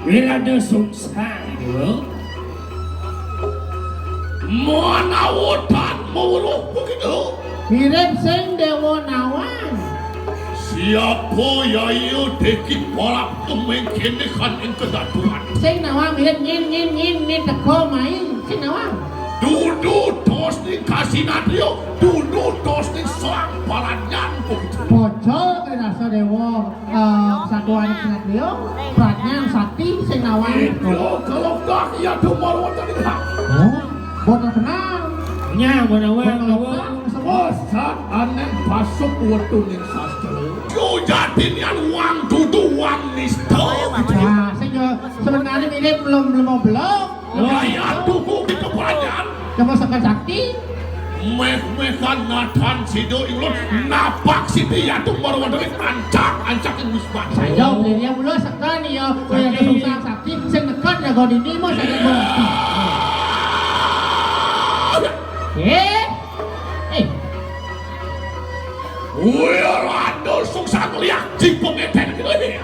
Wirada sungsang itu mana wodan mawuruh begitu mirip sing Dewa Nawang. Siapa yayu dekit polak temeng kene kan ing kedaturan Sing Nawang mirip ngin teko main sing Nawang. Dudu tos ni kasinatrio, dudu tos ni soang palanyan begitu. Bocor rasa Dewa Kesatuan Sinatrio, Pratnya Sakti sing Nawang. Itu kalau dah ia demar wonten iki. Oh, boten kenal. Nya Nawang Bosan aneh pasuk wetu ning sastra. Yo jadinian uang dudu uang nista. Nah, saya sebenarnya mirip belum. Ya tuku di kebanyakan. Coba Sekar Sakti. Meh-mehan natan sido ilot napak siti ya tuh baru wonten ancak wisman. Saya beli dia mulu Sekar nih ya. Saya ada Sekar Sakti, sing nekat ya kau di Nimo saya berhenti. Wih, rado sungsang lihat di pengeten gitu ini.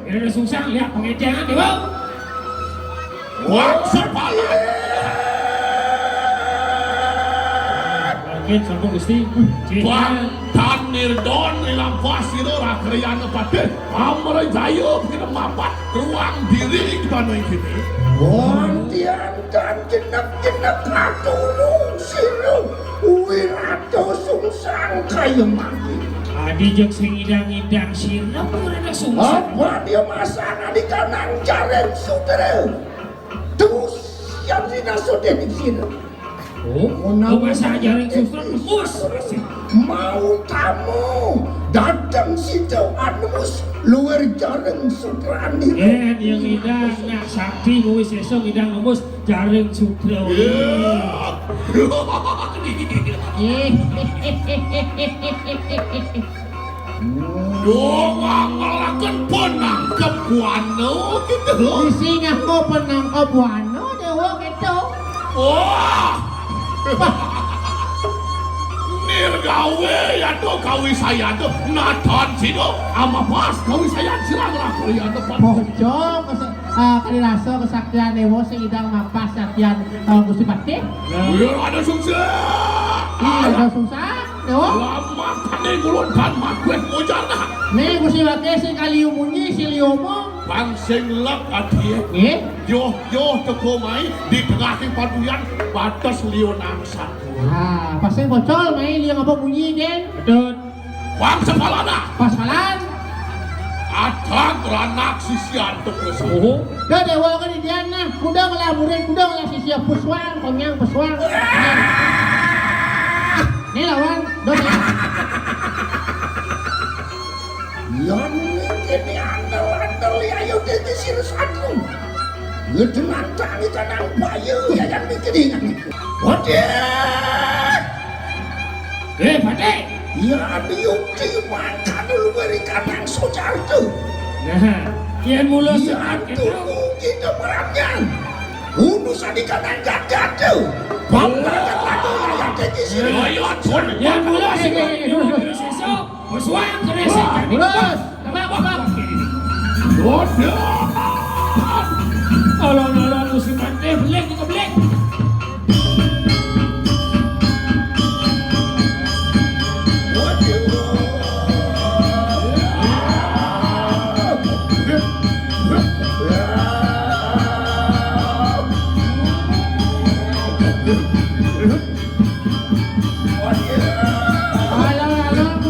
Ada sungsang lihat pengecengan di bawah. Wang sepala. Bagian sambung gusti. Bang Nirdon ilang pasir ora kriyana pade. Amre jayo begitu mapat ruang diri kita nang kene. Wantian dan genep-genep katulung sinu Wirato sungsang kaya mati. Adi jeung sing idang-idang sirna purana sungsang. Apa dia masana di kanan jalan sutra. Terus yang tidak sudah di sini. Oh, masa jaring susah mus. Mau tamu datang situ anus luar jaring sutra ini. Yang idang nak sakti wis esuk idang ngemus jaring sutra. Yo ngalakan penangkep buano gitu. Isi ngaku penangkap buano Dewa gitu. Wah. Nirgawe ya tuh kawi saya tuh natan sino ama pas kawi saya silang lah ya depan. Bocor kali rasa kesaktian Dewa sing idang mapas saktian Gusti Pati. Biar ada sukses. Iya ada susah Dewa. Lama kane ngulun dan makwet mojarna. Nih Gusti Pati sing kaliu munyi si liomo. Bang sing lek adie. Yo teko mai di tengah paduyan batas lionang satu. Ah, pas sing bocor main liang apa bunyi Den? Betul. Bang sepalana. Pas malan. Adang ranak sisian tuh resep. Dah Dewa kan di diana, kuda ngelaburin, kuda ngelah sisia puswang, konyang puswang. Nih lawan, dosa. Yang ini andal-andal ya yuk dari sini satu. Ngedengar tangi tanang bayu ya yang mikirin. Wadah. Pate. Ya biuk di makan dulu beri kanang sojar tuh. Nah, kian mula Ya sekat tunggu kita perannya. Unusan di kanang gagak tuh. Bapak lagi yang dari sini. Ayo, kian mula sekat. Sesok, bersuang keresekan. Lurus, tebak. Wadah. Alon-alon musiman belek juga belek.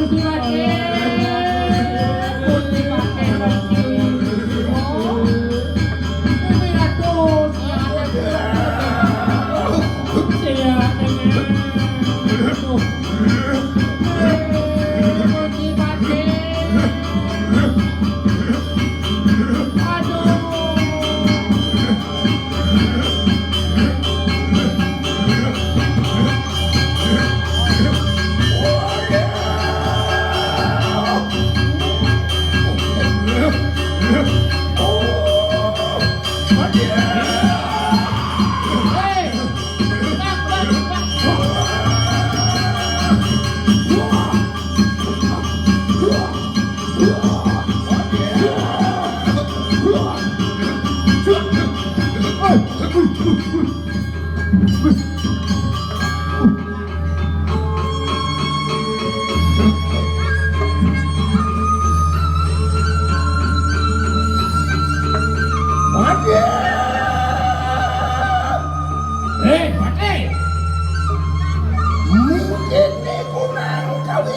Gusti Pati.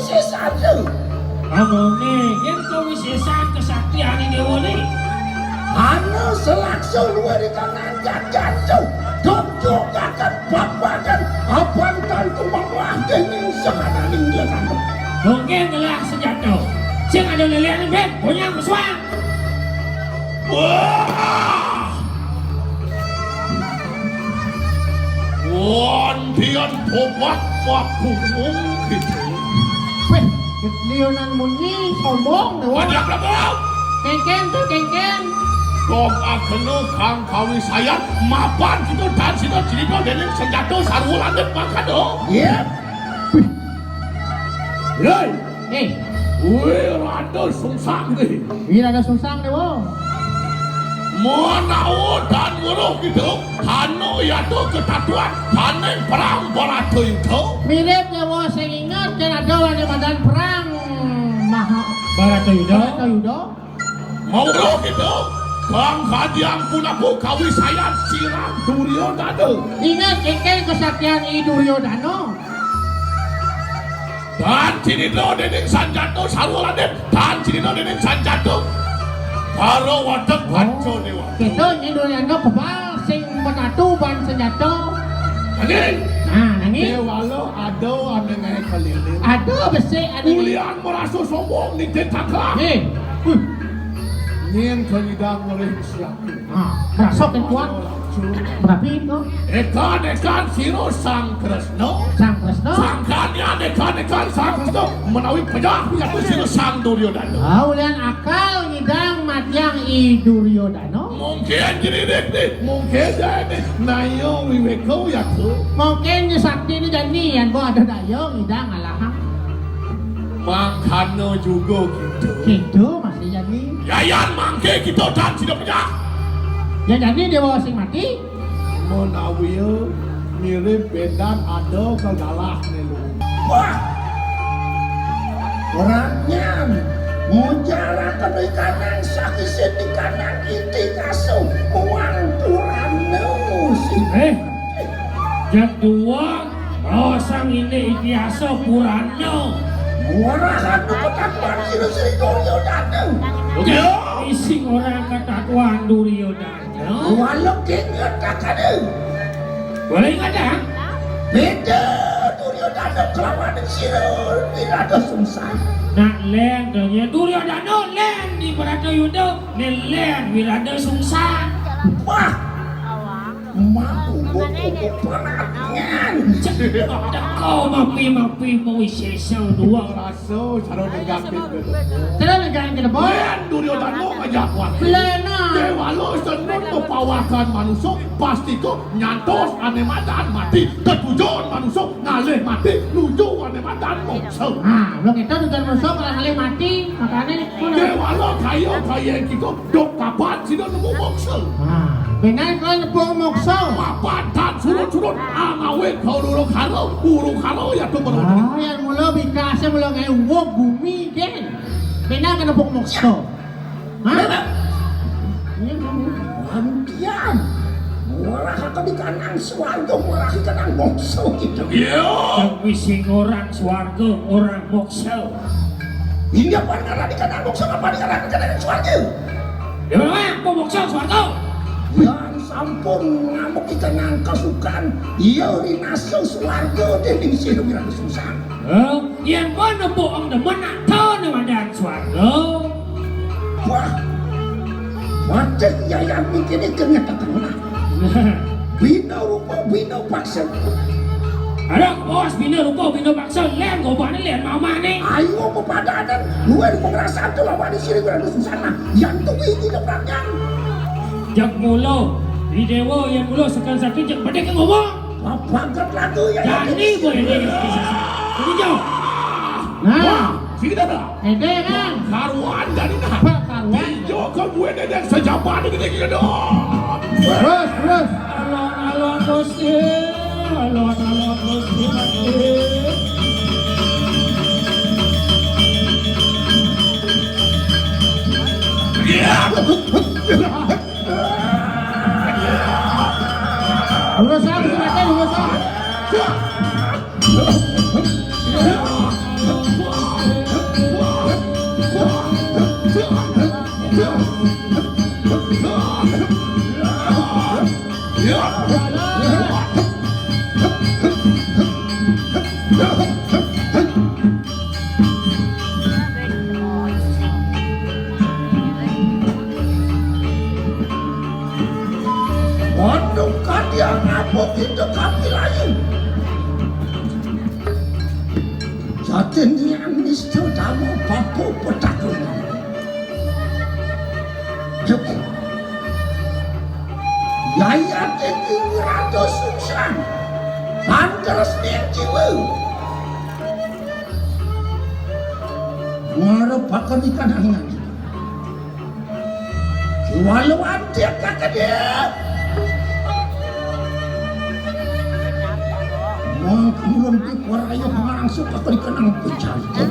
kawisesan tuh. Kamu nih, yang kawisesan kesaktian ini dewa nih. Anu selakso luar di kanan jajan tuh. Dok akan babakan apaan tantu mengwahkan yang sekarang inglekan. Mungkin telah sejatuh. Sing ada lelian bed, punya muswang. Wah! Wan tian tobat makung gitu. Weh, Leonan muni sombong dewa. Banyak lah. Kengkeng tuh kengkeng. Kong akene kang kawisayan mapan gitu dan sino cerita dening senjata sarwulan dan makan dong. Iya. Hei, Eh, wih rada sungsang deh. ini ada susang dewa. Monao dan nguruh gitu, hano ya tuh ketatuan, hanen perang barato itu. Mirip dewa saya ingat kan ada wani badan perang maha Baratayuda. Yudo. Mau nguruh gitu, kang kadiang punaku kawisayan sirang Duryodana. Ingat kengkeng kesaktian I Duryodano. Dan cinino dening sanjato sarwulan dan cinino dening sanjato. Karo wadek panco dewa. Gitu ini Duryodano kebal sing betatu ban senjata. Angin. Nah, nangis. Dewa lo ado ane ngai keliling. Aduh besi adi. Kulian merasa sombong nih tetangga. Eh, Nien kelidang oleh siapa? merasok yang kuat. Berapa itu? Ekan siro sang Kresno. Sang Kresno. Sangkanya ekan sang Kresno menawi pejah yaitu siro sang Duryodana. Kaulian akal ngidang matyang I Duryodano. Mungkin jadi dek mungkin jadi nayo wiweko ya tuh. Mungkin ni sakti ni jadian gua ada dayo ngidang alahang. Mangkano juga gitu. Gitu masih jadi. Yayan mangke kita dan tidak pejah. Ya jadi dewa sing mati. Menawi mirip bedan ada kegalah nelu. Wah. Orangnya mujarakan di kanan sakit di kanan iti kaso uang purano sih. Jadua, sang ini biasa Purano. Murahan du ketatuan siri-siri Duryodana. Oke. Ising orang ketatuan Duryodana. Walau ingat kakak Boleh ingat ya? beda Duryodana kelawan siri tidak ada sungsang. Nak len danya Duryodana len di Baratayuda, len wirada sungsang. Wah, mampu buku penatnya. Kau mapi mau sesa dua. Raso cara negatif gitu. Terus negang ke depan. Ben Duryodana ngajak waktu. Plena. Dewa lo senun mepawakan manusia pasti kok nyantos ane madan mati ketujuan manusia ngalih mati nuju ane madan moksa. Nah, belum itu dengan musuh kalau kali mati makanya Dewa lo kaya kita dok kapan sih nemu moksa. Nah, benar kalau nepung mokso. Papan dan surut angawin kau dulu karo ya tuh baru. Ah, yang mula bikasnya mula ngayon wog bumi kan. Benar kan nepung mokso. Hah? Antian, murah atau di kanan swarga, murah di kanan bokso gitu. Iya. Ising orang swarga, orang moksa. Ini apa karena di kanan bokso apa di kanan swarga? Di mana kau moksa swarga? Yang sampun ngamuk di kanan kesukaan, iya rinaso swarga dening sinu kira susah. Yang mana bohong demen nak tahu nama dan swarga. Wah, wajah ya yang mikirnya ternyata kena. Bino paksa. Ada bos bina rupa bina paksa len kau buat ni len mama ni. Ayo pepadanan, luar pengerasaan tu lawan di sini kira susah. Yang tu ini dapatnya. Jak mula, di dewa yang mula sekali satu jak pada ke ngomong. Bangkat lagu ya. Jadi boleh ni. Jadi jauh. Nah, Sini dah. ede kan. Karuan dari nah. Apa karuan? Yo kau gue dedek sejabat ini kita dong. Terus. Alon bosnya, alon bosnya. Urusan sudah urusan. itu kami lain. Jadi nian nistu damu papu petakunan. Yaya tinggi rado susah. Panteras nian jiwa. Mengharapkan ikan hangat. Walau ada kata dia. Mau kemudian di waraya langsung akan dikenang bercanda.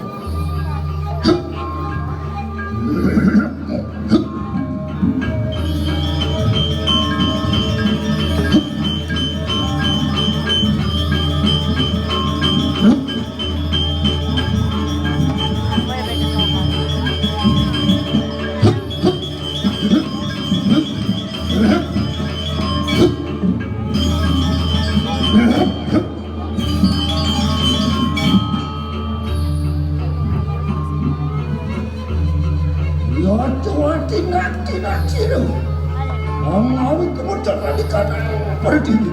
Tidak ciru. Mau kemudian radikal berdiri.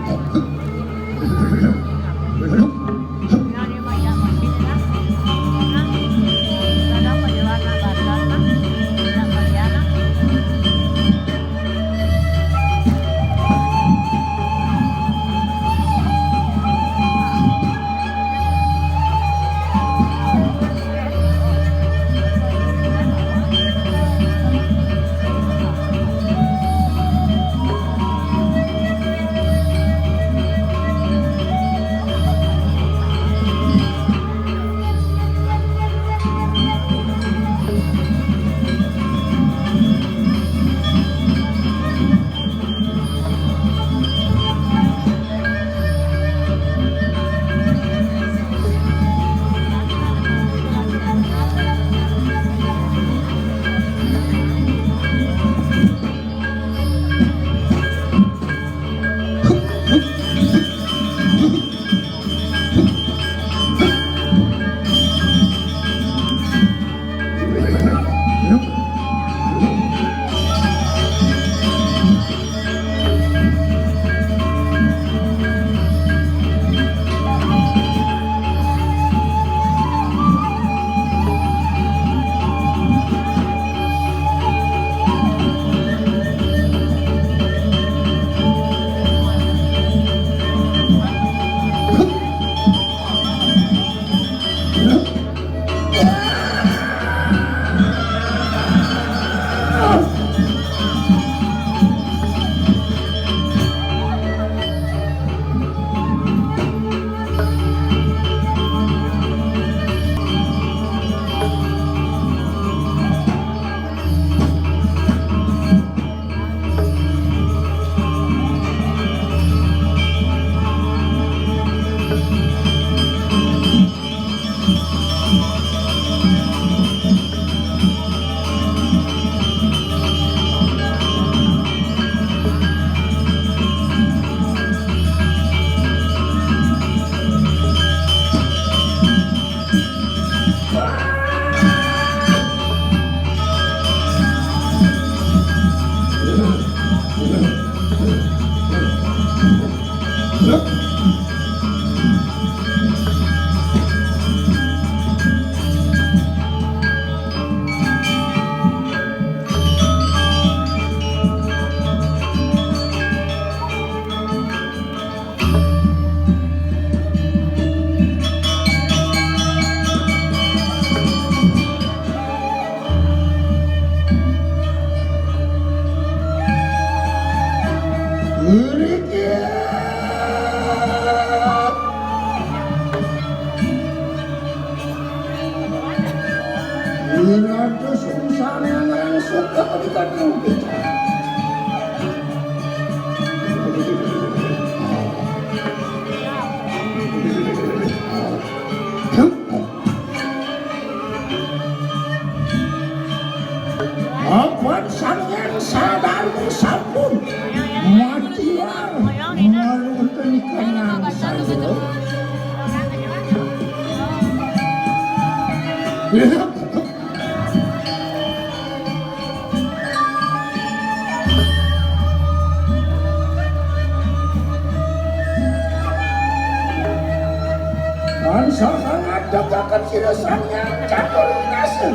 akan sira Sangyang Catur Dasa.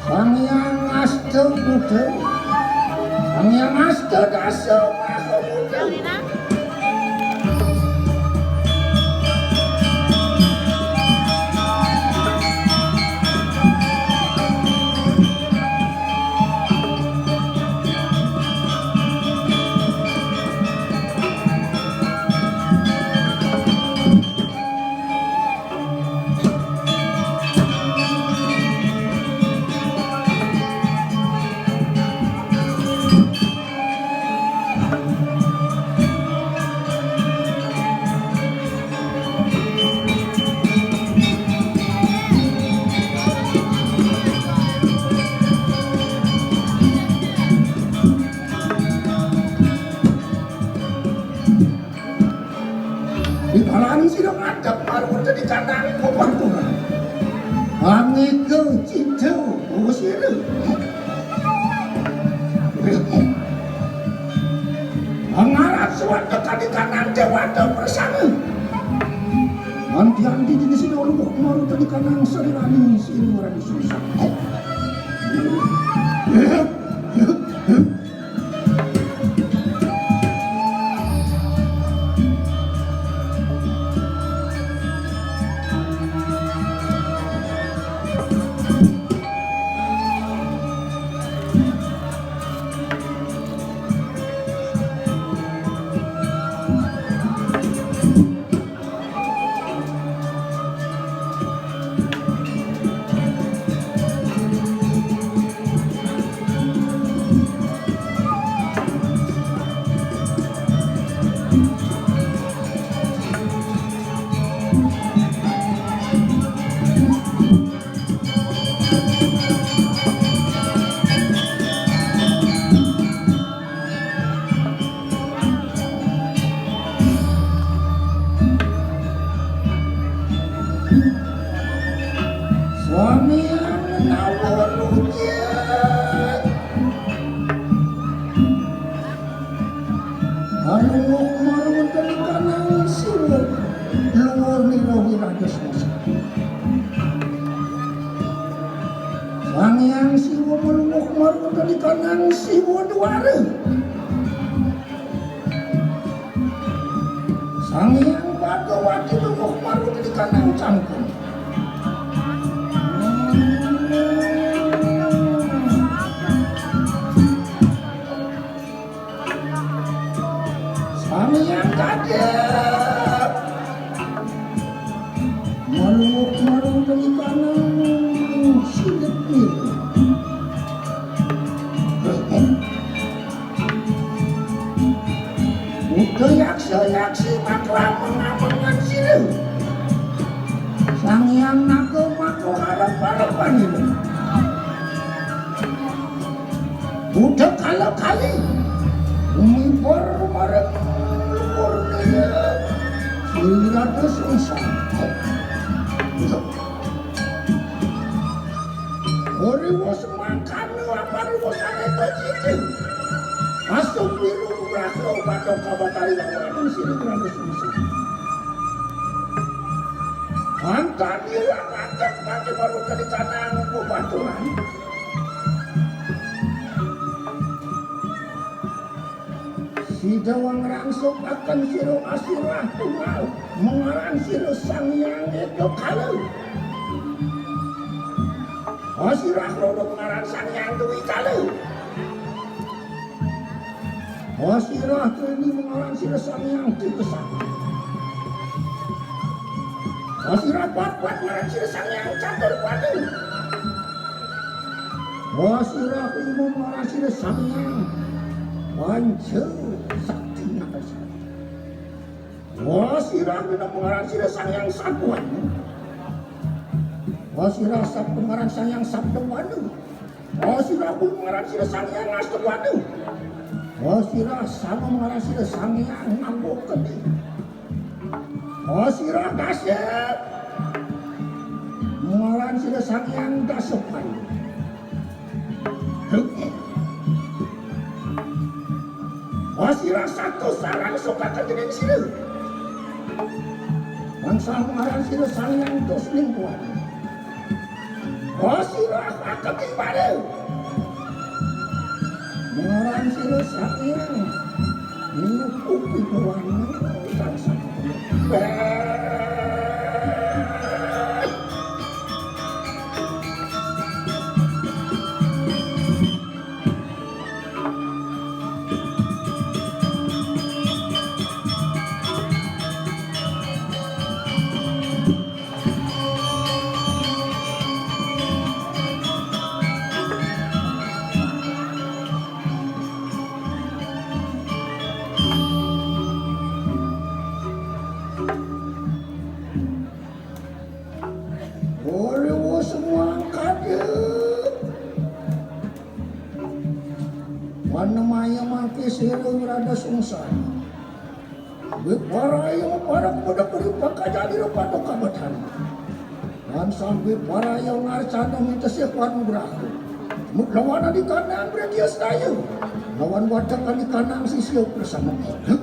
Sangyang Asta Buddha, Sangyang Asta Dasa Maha Buddha. Ang sila ngadap baru jadi kanang pembantuan. Ang ikaw cinta o sila. Ang harap suatu kali kanang dewata bersama. Nanti di sini orang baru tadi kanang serirani sini orang susah. Sangyang Siwa melungok maru dari kanang Siwa Dwara. Sangyang Bhagawati melungok maru dari kanang Cangkung. Sangyang Kadep melungok maru dari kanang Silit Niru. Udah yaksa-yaksi makla mengamangan silu. Sangyang Naga mako harap-harapan ini. Udah kali-kali umibor marek luar dia Sirata susah. Oriwos makanu apa riwos aneto jitu. Masuk biru rasa batok kabatari lawan sini berada susah. Antar dia ngajak pakai baru ke tanang bubaturan. Si Jawang rangsuk akan siro asirah tunggal mengarang siro Sangyang Edo Kalau. Asirah rodo mengarang Sangyang Dewi Kalau. Asirah ini mengarang siro Sangyang Tibesar. Asirah Pat-Pat mengarang siro Sangyang Catur Padu. Asirah ini mengarang siro Sangyang Wancu Sakti Nakasa. Wasirah bina pengarang sira Sangyang Satuan. Wasirah sab pengarang Sangyang Sabdawanu. Wasirah pun pengarang sira Sangyang Astawanu. Wasirah sama pengarang sira Sangyang Nambokedi. Wasirah Dasep pengarang sira Sangyang Dasepan. Wasirah satu sarang sokakan dengan sini. bangsa ngaran sila sangyang dos lingkuan. Sila akan ibadah. Ngaran sila sangyang menutupi pewarna bangsa. Semua kaget. Mana maya maki sirung rada sungsang. Biparayo para pada peripak jadi pada kabatan. Dan sampai parayo ngarcana minta siapaan beraku. Lawan di kanan berarti saya. Lawan wadakan di kanan si siap bersama kita.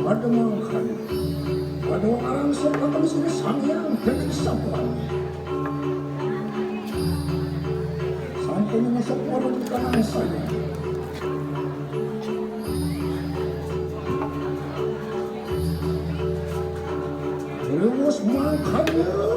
Pada makan, pada orang serta sini sangyang dan sapuan. Sampai masuk warung di kanan saya. Terus makannya.